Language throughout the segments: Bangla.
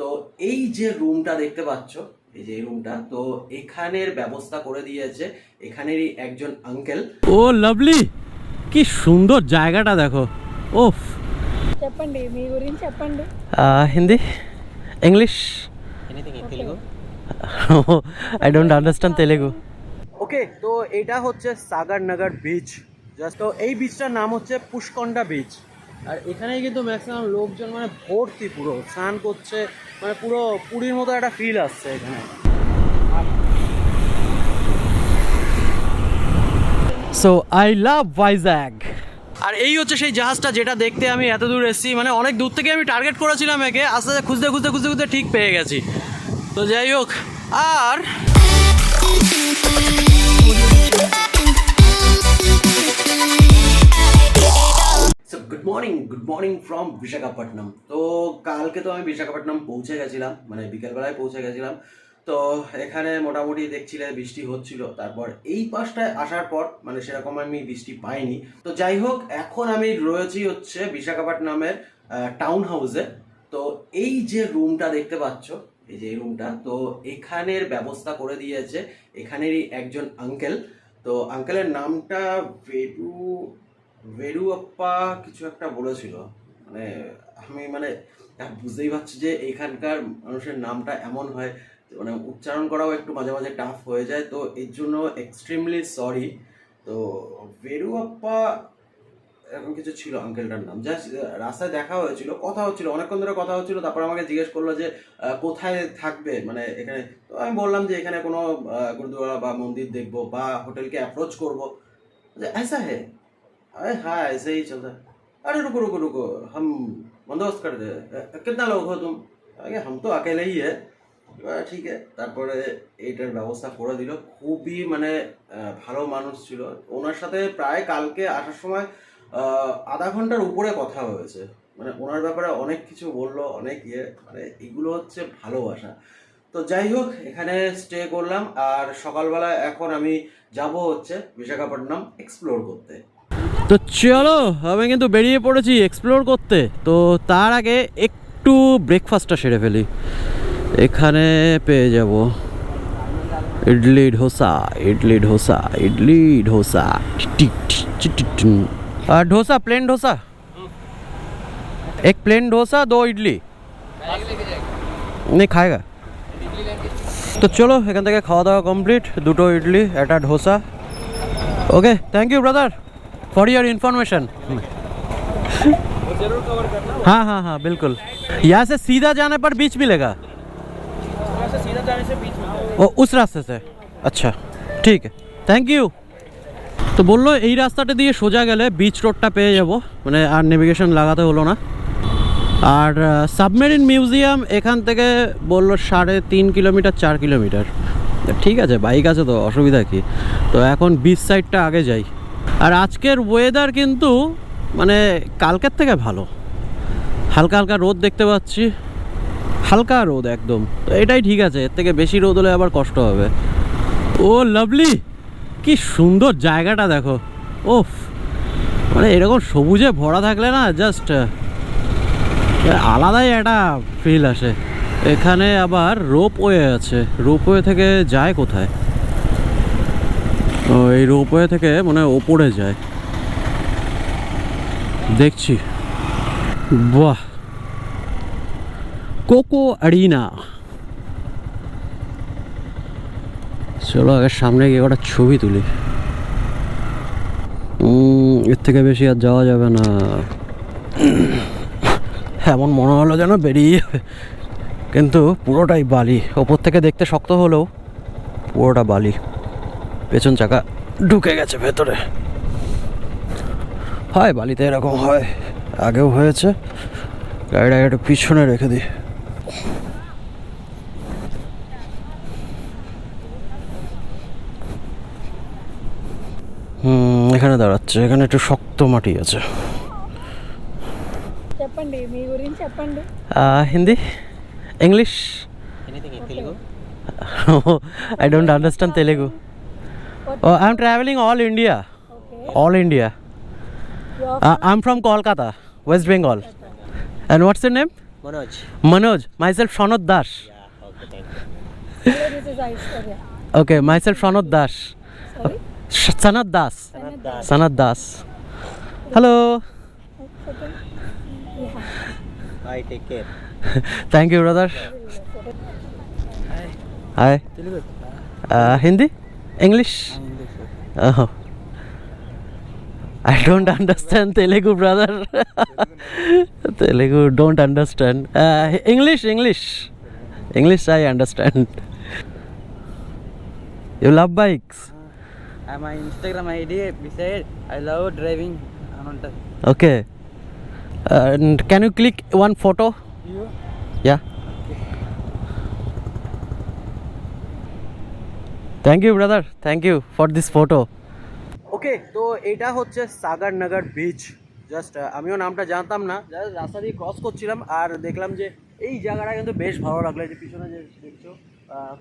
তো এই যে রুমটা দেখতে পাচ্ছ, এই যে রুমটা, তো এখানের ব্যবস্থা করে দিয়েছে এখানেরই একজন আঙ্কেল। ও লাভলি, কি সুন্দর জায়গাটা দেখো। ওফ, చెప్పండి మీ గురించి చెప్పండి. Hindi, English, I don't understand Telugu. Okay, তো এটা হচ্ছে সাগরনগর বিচ। জাস্ট তো এই বিচটার নাম হচ্ছে পুষ্কন্ডা বিচ। আর এখানে কিন্তু ম্যাক্সিমাম লোকজন মানে ভর্তি, পুরো স্নান করছে, মানে পুরো পুরীর মতো একটা ফিল আসছে এখানে। So I love Vizag. আর এই হচ্ছে সেই জাহাজটা যেটা দেখতে আমি এত দূর এসেছি, মানে অনেক দূর থেকে আমি টার্গেট করেছিলাম একে, আস্তে আস্তে খুঁজতে খুঁজতে খুঁজতে খুঁজতে ঠিক পেয়ে গেছি। তো যাই হোক, আর গুড মর্নিং ফ্রম বিশাখাপট্টনম। তো কালকে তো আমি বিশাখাপট্টনম পৌঁছে গেছিলাম, মানে বিকেলবেলায় পৌঁছে গেছিলাম। তো এখানে মোটামুটি দেখছিলে বৃষ্টি হচ্ছিল, তারপর এই পাশটায় আসার পর মানে সেরকম আমি বৃষ্টি পাইনি। তো যাই হোক, এখন আমি রয়েছি হচ্ছে বিশাখাপট্টনমের টাউন হাউসে। তো এই যে রুমটা দেখতে পাচ্ছ, এই যে রুমটা, তো এখানের ব্যবস্থা করে দিয়েছে এখানেরই একজন আঙ্কেল। তো আঙ্কেলের নামটা ভেরুয়াপ্পা কিছু একটা বলেছিল, মানে আমি মানে বুঝতেই পারছি যে এখানকার মানুষের নামটা এমন হয়, মানে উচ্চারণ করাও একটু মাঝে মাঝে টাফ হয়ে যায়, তো এর জন্য এক্সট্রিমলি সরি। তো ভেরুয়াপ্পা এরকম কিছু ছিল আঙ্কেলটার নাম। জাস্ট রাস্তায় দেখা হয়েছিল, কথা হচ্ছিল, অনেকক্ষণ ধরে কথা হচ্ছিল। তারপর আমাকে জিজ্ঞেস করলো যে কোথায় থাকবে, মানে এখানে। তো আমি বললাম যে এখানে কোনো গুরুদুয়ারা বা মন্দির দেখবো বা হোটেলকে অ্যাপ্রোচ করবো। ऐसा है, अरे हाँ ऐसे ही चलता है। अरे रुको रुको रुको, हम बंदोबस्त कर दे। कितना लोग हो तुम? अरे हम तो अकेले ही है। ঠিক আছে, তারপরে এইটার ব্যবস্থা করে দিল। খুবই মানে ভালো মানুষ ছিল। ওনার সাথে প্রায় কালকে আসার সময় আধা ঘন্টার উপরে কথা হয়েছে, মানে ওনার ব্যাপারে অনেক কিছু বললো, অনেক মানে এগুলো হচ্ছে ভালোবাসা। তো যাই হোক, এখানে স্টে করলাম। আর সকালবেলা এখন আমি যাব হচ্ছে বিশাখাপট্টনম এক্সপ্লোর করতে। তো চলো, আমি কিন্তু বেরিয়ে পড়েছি এক্সপ্লোর করতে। তো তার আগে একটু ব্রেকফাস্টটা সেরে ফেলি। এখানে পেয়ে যাব ইডলি ডোসা, ইডলি ডোসা, ইডলি ডোসা, আর ডোসা, প্লেন ডোসা, এক প্লেন ডোসা, দো ইডলি। नहीं खाएगा? তো চলো, এখান থেকে খাওয়া দাওয়া কমপ্লিট। দুটো ইডলি, একটা dosa. Okay, thank you brother for your information. हाँ हाँ हाँ बिल्कुल। यहाँ से सीधा जाने पर बीच मिलेगा? सीधा जाने से बीच मिलेगा। ओ उस रास्ते से? अच्छा ठीक है, थैंक यू। তো বললো এই রাস্তাটা দিয়ে সোজা গেলে বিচ রোডটা পেয়ে যাব, মানে আর নেভিগেশন লাগাতে হলো না। আর সাবমেরিন মিউজিয়াম এখান থেকে বললো 3.5 কিলোমিটার, 4 কিলোমিটার। ঠিক আছে, বাইক আছে তো অসুবিধা কি। তো এখন বিচ সাইডটা আগে যাই। আর আজকের ওয়েদার কিন্তু মানে কালকের থেকে ভালো, হালকা হালকা রোদ দেখতে পাচ্ছি, হালকা রোদ একদম। তো এটাই ঠিক আছে, এর থেকে বেশি রোদ হলে আবার কষ্ট হবে। ও লাভলি, কি সুন্দর জায়গাটা দেখো। ওফ, মানে এরকম সবুজে ভরা থাকলে না জাস্ট আলাদাই একটা ফিল আসে। এখানে আবার রোপওয়ে আছে। রোপওয়ে থেকে যায় কোথায়? ও এই রোপওয়ে থেকে মনে হয় ওপরে যায়, দেখছি। বাহ, কোকো অ্যারিনা। চলো আগে সামনে গিয়ে ওটা ছবি তুলি। এর থেকে বেশি আর যাওয়া যাবে না। এমন মনে হলো যেন বেরিয়ে যাবে, কিন্তু পুরোটাই বালি। ওপর থেকে দেখতে শক্ত হলেও পুরোটা বালি। পেছন চাকা ঢুকে গেছে ভেতরে। হয় বালিতে এরকম হয়, আগেও হয়েছে। গাড়িটা একটু পিছনে রেখে দিই। এখানে দাঁড়াচ্ছে, এখানে একটু শক্ত মাটি আছে। చెప్పండి మీ గురించి చెప్పండి. Hindi, English, I don't understand Telugu. Oh, I'm traveling all India. Okay. All India. You are I'm from Kolkata, West Bengal. And what's your name? Manoj. Manoj. Myself Shanod Das. Yeah, okay, thank you. Hello, this is Aishwarya. Okay, myself Shanod Das. Sorry? Sanat Das. Sanat Das. Sanat Das. Hello. Second. Yeah. Bye, take care. Thank you, brother. Hi. Telugu. Hindi? English? Oh. I don't understand Telugu, brother. Telugu don't understand. English. English I understand. You love bikes? My Instagram ID beside I love driving. Okay. And can you click one photo? You? Yeah. Thank you, brother. Thank you for this photo. ওকে, তো এটা হচ্ছে সাগর নগর বিচ। জাস্ট আমিও নামটা জানতাম না, জাস্ট রাস্তা দিয়ে ক্রস করছিলাম আর দেখলাম যে এই জায়গাটা কিন্তু বেশ ভালো লাগলো। এই যে পিছনে যে দেখছো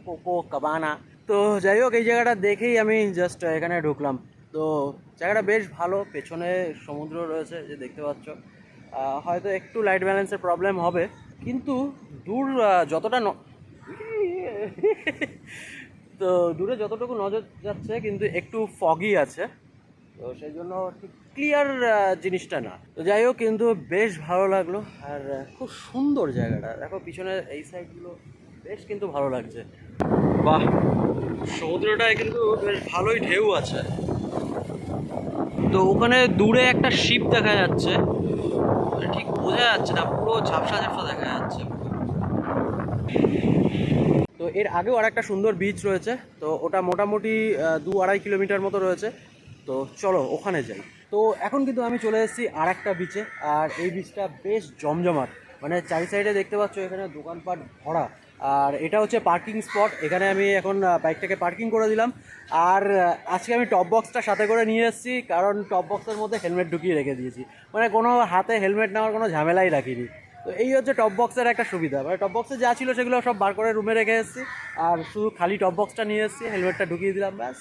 কোকো কাবানা, তো যাই হোক এই জায়গাটা দেখেই আমি জাস্ট এখানে ঢুকলাম। তো জায়গাটা বেশ ভালো, পেছনে সমুদ্র রয়েছে যে দেখতে পাচ্ছ। হয়তো একটু লাইট ব্যালেন্সের প্রবলেম হবে, কিন্তু দূর যতটা তো দূরে যতটুকু নজর যাচ্ছে কিন্তু একটু ফগি আছে, তো সেই জন্য ঠিক ক্লিয়ার জিনিসটা না। তো যাই হোক কিন্তু বেশ ভালো লাগলো আর খুব সুন্দর জায়গাটা। দেখো পিছনে এই সাইডগুলো বেশ কিন্তু ভালো লাগছে। বাহ, সমুদ্রটায় কিন্তু বেশ ভালোই ঢেউ আছে। তো ওখানে দূরে একটা শিপ দেখা যাচ্ছে, ঠিক বোঝা যাচ্ছে না, পুরো ঝাপসা ঝাপসা দেখা যাচ্ছে। তো এর আগেও আর একটা সুন্দর বিচ রয়েছে, তো ওটা মোটামুটি 2-2.5 কিলোমিটার মতো রয়েছে। তো চলো ওখানে যাই। তো এখন কিন্তু আমি চলে এসেছি আর একটা বিচে, আর এই বিচটা বেশ জমজমাট, মানে চারি সাইডে দেখতে পাচ্ছ এখানে দোকানপাট ভরা। আর এটা হচ্ছে পার্কিং স্পট, এখানে আমি এখন বাইকটাকে পার্কিং করে দিলাম। আর আজকে আমি টপ বক্সটা সাথে করে নিয়ে এসেছি, কারণ টপ বক্সের মধ্যে হেলমেট ঢুকিয়ে রেখে দিয়েছি, মানে কোনো হাতে হেলমেট নেওয়ার কোনো ঝামেলাই রাখিনি। তো এই হচ্ছে টপ বক্সের একটা সুবিধা, মানে টপ বক্সে যা ছিল সেগুলো সব বার করে রুমে রেখে এসেছি, আর শুধু খালি টপ বক্সটা নিয়ে এসেছি, হেলমেটটা ঢুকিয়ে দিলাম, ব্যাস।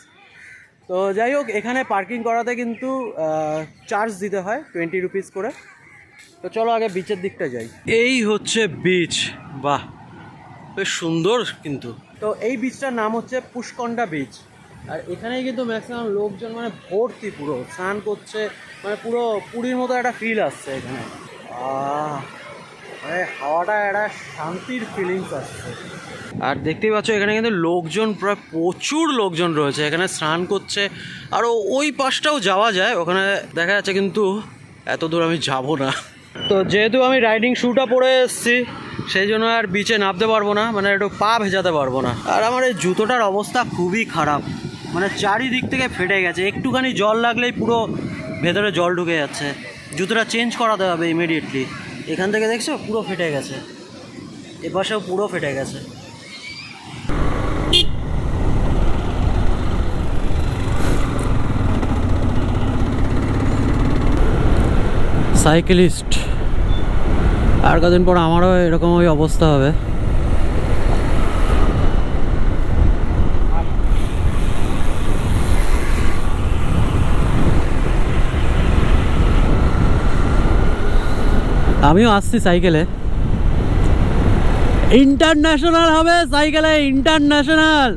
তো যাই হোক এখানে পার্কিং করাতে কিন্তু চার্জ দিতে হয় 20 রুপিস করে। তো চলো আগে বিচের দিকটা যাই। এই হচ্ছে বিচ, বাহ বেশ সুন্দর কিন্তু। তো এই বিচটার নাম হচ্ছে পুষ্কন্ডা বিচ, আর এখানেই কিন্তু ম্যাক্সিমাম লোকজন মানে ভর্তি, পুরো স্নান করছে, মানে পুরো পুরীর মতো একটা ফিল আসছে এখানে। মানে হাওয়াটা একটা শান্তির ফিলিংস আসছে। আর দেখতেই পাচ্ছ এখানে কিন্তু লোকজন, প্রায় প্রচুর লোকজন রয়েছে, এখানে স্নান করছে। আর ওই পাশটাও যাওয়া যায়, ওখানে দেখা যাচ্ছে, কিন্তু এত দূর আমি যাব না। তো যেহেতু আমি রাইডিং শ্যুটা পরে এসেছি, সেই জন্য আর বিচে নামতে পারবো না, মানে একটু পা ভেজাতে পারবো না। আর আমার এই জুতোটার অবস্থা খুবই খারাপ, মানে চারিদিক থেকে ফেটে গেছে, একটুখানি জল লাগলেই পুরো ভেতরে জল ঢুকে যাচ্ছে। জুতোটা চেঞ্জ করাতে হবে ইমিডিয়েটলি। এখান থেকে দেখছো পুরো ফেটে গেছে, এপাশেও পুরো ফেটে গেছে। সাইকেলিস্ট, আর কদিন পর আমারও এরকম ওই অবস্থা হবে। আমিও আসছি সাইকেলে, ইন্টারন্যাশনাল হবে সাইকেলে, ইন্টারন্যাশনাল।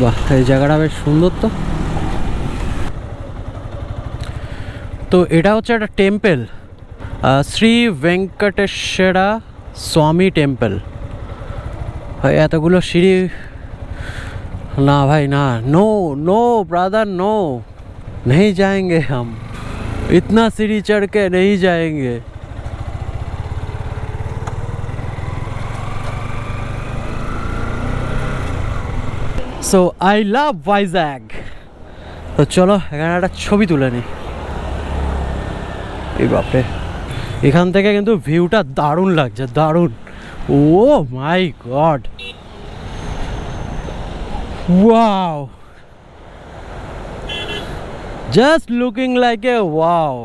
বাহ, এই জায়গাটা বেশ সুন্দর। তো তো এটা হচ্ছে একটা টেম্পল, শ্রী ভেঙ্কটেশ্বরা স্বামী টেম্পল। ভাই এতগুলো সিঁড়ি, না ভাই না, নো नो ब्रदर नो, नहीं जाएंगे हम, इतना सीढ़ी चढ़ के नहीं जाएंगे। सो आई लव वाइजैग। তো চলো এখানে একটা ছবি তুলে নিই। এই বাপরে, এখান থেকে কিন্তু ভিউটা দারুণ লাগছে, দারুণ। Oh my god, wow, just looking like a wow.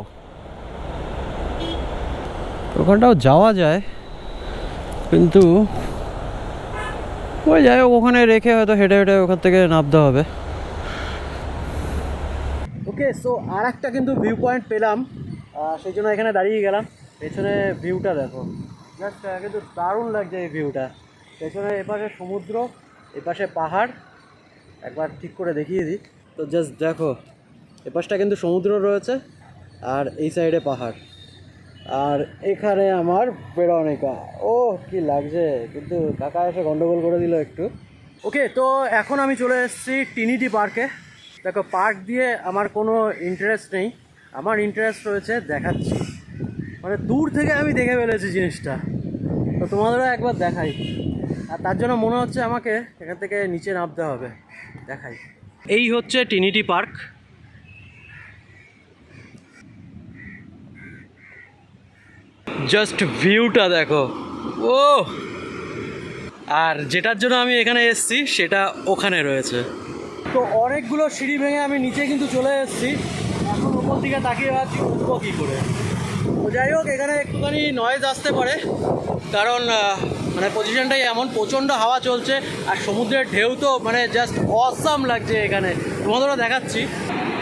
ওখানটাও যাওয়া যায়, কিন্তু ওই যাই হোক ওখানে রেখে হয়তো হেঁটে হেঁটে ওখান থেকে নামতে হবে। ওকে, সো আর একটা কিন্তু ভিউ পয়েন্ট পেলাম, সেই জন্য এখানে দাঁড়িয়ে গেলাম। পেছনে ভিউটা দেখো, জাস্ট কিন্তু দারুণ লাগছে এই ভিউটা। পেছনে এপাশে সমুদ্র, এপাশে পাহাড়, একবার ঠিক করে দেখিয়ে দিই। তো জাস্ট দেখো, এপাশটা কিন্তু সমুদ্র রয়েছে আর এই সাইডে পাহাড়, আর এখানে আমার ভেরোনিকা। ও কি লাগছে, কিন্তু কাকা এসে গন্ডগোল করে দিল একটু। ওকে, তো এখন আমি চলে এসেছি ট্রিনিটি পার্কে। দেখো, পার্ক দিয়ে আমার কোনো ইন্টারেস্ট নেই, আমার ইন্টারেস্ট রয়েছে দেখাচ্ছি, মানে দূর থেকে আমি দেখে ফেলেছি জিনিসটা, তো তোমাদেরও একবার দেখাই। আর তার জন্য মনে হচ্ছে আমাকে এখান থেকে নিচে নামতে হবে, দেখাই। এই হচ্ছে ট্রিনিটি পার্ক। জাস্ট ভিউটা দেখো, ও, আর যেটার জন্য আমি এখানে এসেছি সেটা ওখানে রয়েছে। তো অনেকগুলো সিঁড়ি ভেঙে আমি নিচে কিন্তু চলে এসেছি, এখন উপর দিকে তাকিয়ে ভাবছি উঠবো কী করে। তো যাই হোক, এখানে একটুখানি নয়েজ আসতে পারে, কারণ মানে পজিশনটাই এমন, প্রচণ্ড হাওয়া চলছে আর সমুদ্রের ঢেউ তো মানে জাস্ট অসাম লাগছে এখানে, তোমাদেরও দেখাচ্ছি।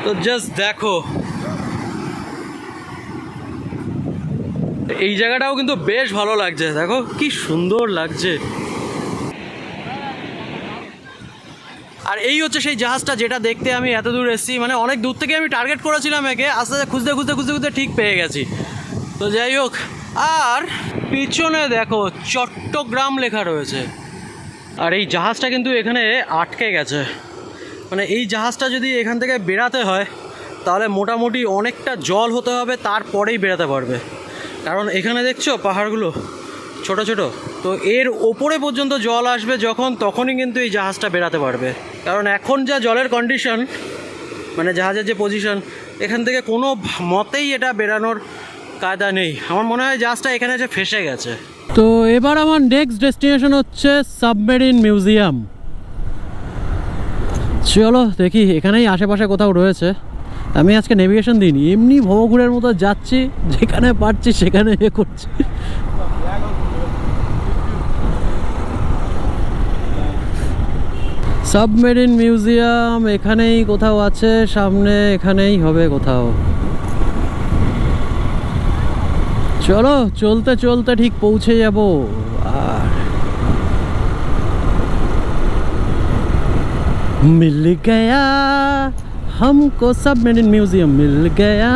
তো জাস্ট দেখো, এই জায়গাটাও কিন্তু বেশ ভালো লাগছে, দেখো কি সুন্দর লাগছে। আর এই হচ্ছে সেই জাহাজটা যেটা দেখতে আমি এত দূর এসেছি, মানে অনেক দূর থেকে আমি টার্গেট করেছিলাম একে, আস্তে আস্তে খুঁজতে খুঁজতে খুঁজতে খুঁজতে ঠিক পেয়ে গেছি। তো যাই হোক, আর পিছনে দেখো চট্টগ্রাম লেখা রয়েছে, আর এই জাহাজটা কিন্তু এখানে আটকে গেছে। মানে এই জাহাজটা যদি এখান থেকে বেরাতে হয় তাহলে মোটামুটি অনেকটা জল হতে হবে, তারপরেই বেরাতে পারবে। কারণ এখানে দেখছো পাহাড়গুলো ছোট ছোট, তো এর ওপরে পর্যন্ত জল আসবে যখন, তখনই কিন্তু এই জাহাজটা বেরাতে পারবে। কারণ এখন যা জলের কন্ডিশন, মানে জাহাজের যে পজিশন, এখান থেকে কোনো মতেই এটা বেরানোর কায়দা নেই। আমার মনে হয় জাহাজটা এখানে এসে ফেসে গেছে। তো এবার আমার নেক্সট ডেস্টিনেশন হচ্ছে সাবমেরিন মিউজিয়াম। চলো দেখি, এখানেই আশেপাশে কোথাও রয়েছে। আমি আজকে নেভিগেশন দিইনি, এমনি ভবঘুরের মতো যাচ্ছি, যেখানে পারছি সেখানে এ করছি। সাবমেরিন মিউজিয়াম এখানেই কোথাও আছে, সামনে এখানেই হবে কোথাও। চলো, চলতে চলতে ঠিক পৌঁছে যাব। আর মিল গয়া हमको सबमेरिन म्यूजियम मिल गया।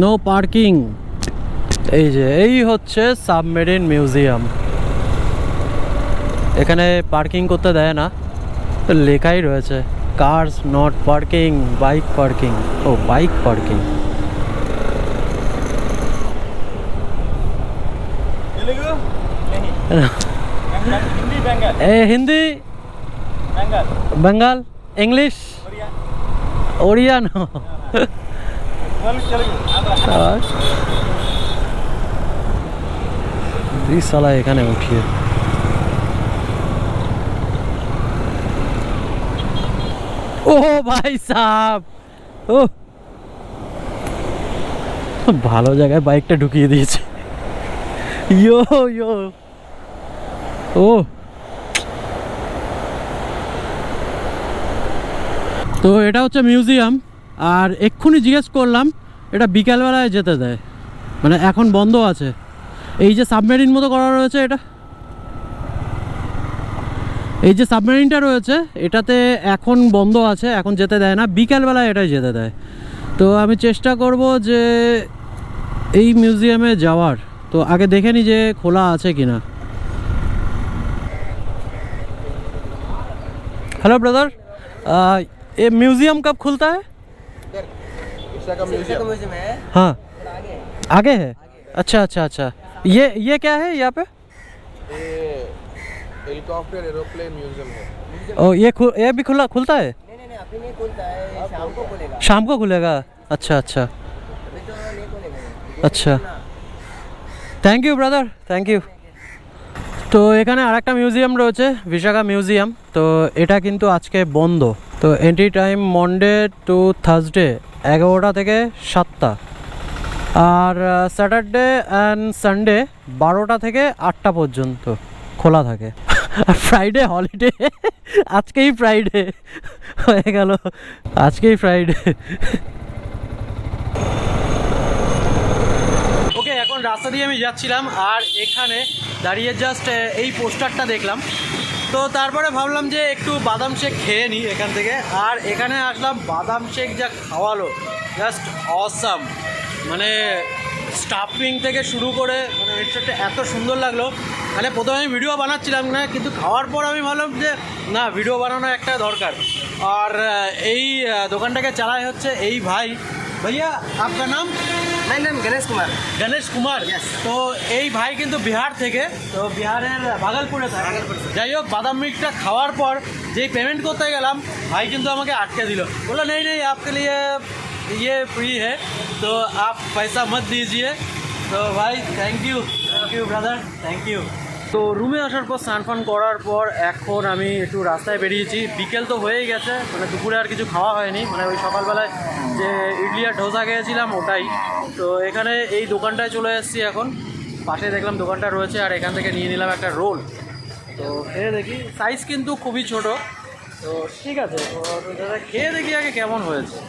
No parking. এই যে এই হচ্ছে সাবমেরিন মিউজিয়াম, এখানে পার্কিং করতে দেয় না, লেখাই রয়েছে cars not parking, bike parking. ও, bike parking. Hindi, Bengal, English, Odia no. साला এখানে উঠিয়ে। ও ভাই সাহেব, ও ভালো জায়গায় বাইকটা ঢুকিয়ে দিয়েছে। ইয়ো ইয়ো, ও তো এটা হচ্ছে মিউজিয়াম। আর এক্ষুনি জিজ্ঞেস করলাম, এটা বিকালবেলায় যেতে দেয়, মানে এখন বন্ধ আছে। এই যে সাবমেরিন মতো করা রয়েছে, এটা এই যে সাবমেরিনটা রয়েছে এটাতে এখন বন্ধ আছে, এখন যেতে দেয় না, বিকালবেলায় এটাই যেতে দেয়। তো আমি চেষ্টা করব যে এই মিউজিয়ামে যাওয়ার, তো আগে দেখে নি যে খোলা আছে কিনা। हेलो ब्रदर, ये म्यूजियम कब खुलता है? म्यूजियम है। हाँ, आगे है। अच्छा अच्छा अच्छा, ये क्या है यहाँ पे? हेलीकॉप्टर एरोप्लेन म्यूजियम है। ओ, ये भी खुलता है? नहीं अभी नहीं खुलता है, शाम को खुलेगा। शाम को खुलेगा? अच्छा अच्छा अभी तो नहीं खुलेगा। अच्छा, thank you brother, thank you. তো এখানে আরেকটা মিউজিয়াম রয়েছে, বিশাখা মিউজিয়াম। তো এটা কিন্তু আজকে বন্ধ। তো entry time Monday to Thursday 11টা থেকে 7টা, আর স্যাটারডে অ্যান্ড সানডে 12টা থেকে 8টা পর্যন্ত খোলা থাকে। আর ফ্রাইডে হলিডে, আজকেই ফ্রাইডে হয়ে গেল, আজকেই ফ্রাইডে। রাস্তা দিয়ে আমি যাচ্ছিলাম আর এখানে দাঁড়িয়ে জাস্ট এই পোস্টারটা দেখলাম, তো তারপরে ভাবলাম যে একটু বাদাম শেক খেয়ে নিই এখান থেকে। আর এখানে আসলাম, বাদাম শেক যা খাওয়ালো জাস্ট অসাম, মানে স্টাফিং থেকে শুরু করে মানে মিক্সচারটা এত সুন্দর লাগলো। মানে প্রথমে আমি ভিডিও বানাচ্ছিলাম না, কিন্তু খাওয়ার পর আমি ভাবলাম যে না, ভিডিও বানানো একটা দরকার। আর এই দোকানটাকে চালায় হচ্ছে এই ভাই। ভাইয়া আপনার নাম? My name Ganesh Kumar. Ganesh Kumar. Yes. তো এই ভাই কিন্তু বিহার থেকে, তো বিহারের ভাগলপুরে থাকে। যাই হোক, বাদাম মিল্কটা খাওয়ার পর যেই পেমেন্ট করতে গেলাম, ভাই কিন্তু আমাকে আটকে দিল, বললো নেই নেই आपके लिए ये फ्री है तो आप पैसा मत दीजिए। তো ভাই thank you brother, thank you. তো রুমে আসার পর স্নান ফান করার পর এখন আমি একটু রাস্তায় বেরিয়েছি। বিকেল তো হয়েই গেছে, মানে দুপুরে আর কিছু খাওয়া হয়নি, মানে ওই সকালবেলায় যে ইডলি আর ডোসা খেয়েছিলাম ওটাই। তো এখানে এই দোকানটায় চলে এসেছি এখন, পাশে দেখলাম দোকানটা রয়েছে আর এখান থেকে নিয়ে নিলাম একটা রোল। তো খেয়ে দেখি, সাইজ কিন্তু খুবই ছোট। তো ঠিক আছে, তো দাদা খেয়ে দেখি আগে কেমন হয়েছে।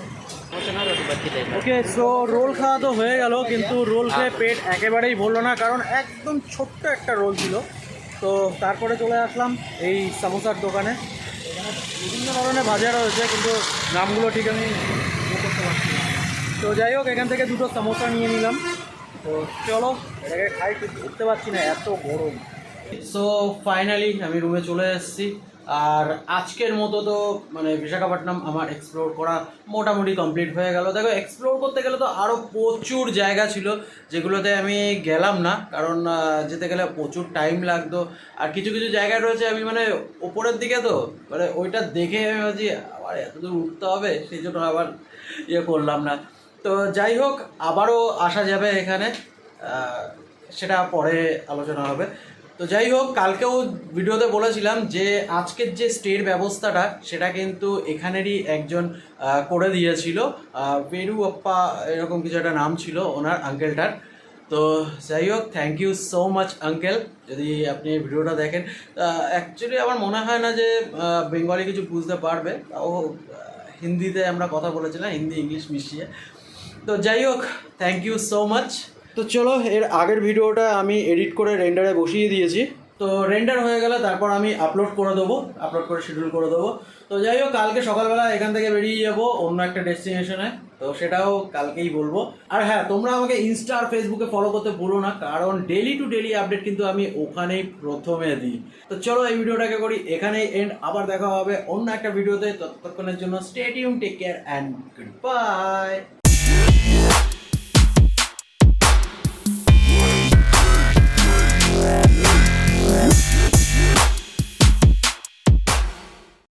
ওকে, সো রোল খাওয়া তো হয়ে গেল, কিন্তু রোল খেয়ে পেট একেবারেই ভরলো না, কারণ একদম ছোট্ট একটা রোল ছিল। তো তারপরে চলে আসলাম এই সামোসার দোকানে। এখানে বিভিন্ন ধরনের ভাজা রয়েছে, কিন্তু নামগুলো ঠিক আমি করতে পারছি না। তো যাই হোক, এখান থেকে দুটো সামোসা নিয়ে নিলাম। তো চলো এটাকে খাই, কিন্তু উঠতে পারছি না, এত গরম। সো ফাইনালি আমি রুমে চলে এসেছি। আর আজকের মতো তো মানে বিশাখাপট্টনম আমার এক্সপ্লোর করা মোটামুটি কমপ্লিট হয়ে গেল। দেখো, এক্সপ্লোর করতে গেলে তো আরও প্রচুর জায়গা ছিল যেগুলোতে আমি গেলাম না, কারণ যেতে গেলে প্রচুর টাইম লাগতো। আর কিছু কিছু জায়গায় রয়েছে আমি মানে ওপরের দিকে, তো মানে ওইটা দেখে আমি ভাবছি আবার এত দূর উঠতে হবে, সেই জন্য আবার ইয়ে করলাম না। তো যাই হোক, আবারও আসা যাবে এখানে, সেটা পরে আলোচনা হবে। তো যাই হোক, কালকেও ভিডিওতে বলেছিলাম যে আজকের যে স্টের ব্যবস্থাটা সেটা কিন্তু এখানেরই একজন করে দিয়েছিল, বেরুপ্পা এরকম কিছু একটা নাম ছিল ওনার আঙ্কেলটার। তো যাই হোক, thank you so much uncle, যদি আপনি এই ভিডিওটা দেখেন। অ্যাকচুয়ালি আমার মনে হয় না যে বেঙ্গলি কিছু বুঝতে পারবে, তাও হিন্দিতে আমরা কথা বলেছিলাম, হিন্দি ইংলিশ মিশিয়ে। তো যাই হোক, থ্যাংক ইউ সো মাচ। তো চলো, এর আগের ভিডিওটা আমি এডিট করে রেন্ডারে বসিয়ে দিয়েছি। তো রেন্ডার হয়ে গেলে তারপর আমি আপলোড করে দেবো, আপলোড করে শিডিউল করে দেবো। তো যাই হোক, কালকে সকালবেলা এখান থেকে বেরিয়ে যাবো অন্য একটা ডেস্টিনেশনে, তো সেটাও কালকেই বলবো। আর হ্যাঁ, তোমরা আমাকে ইনস্টা আর ফেসবুকে ফলো করতে ভুলো না, কারণ ডেলি টু ডেলি আপডেট কিন্তু আমি ওখানেই প্রথমে দিই। তো চলো, এই ভিডিওটাকে করি এখানেই এন্ড। আবার দেখা হবে অন্য একটা ভিডিওতে, ততক্ষণের জন্য stay tune, take care and good by.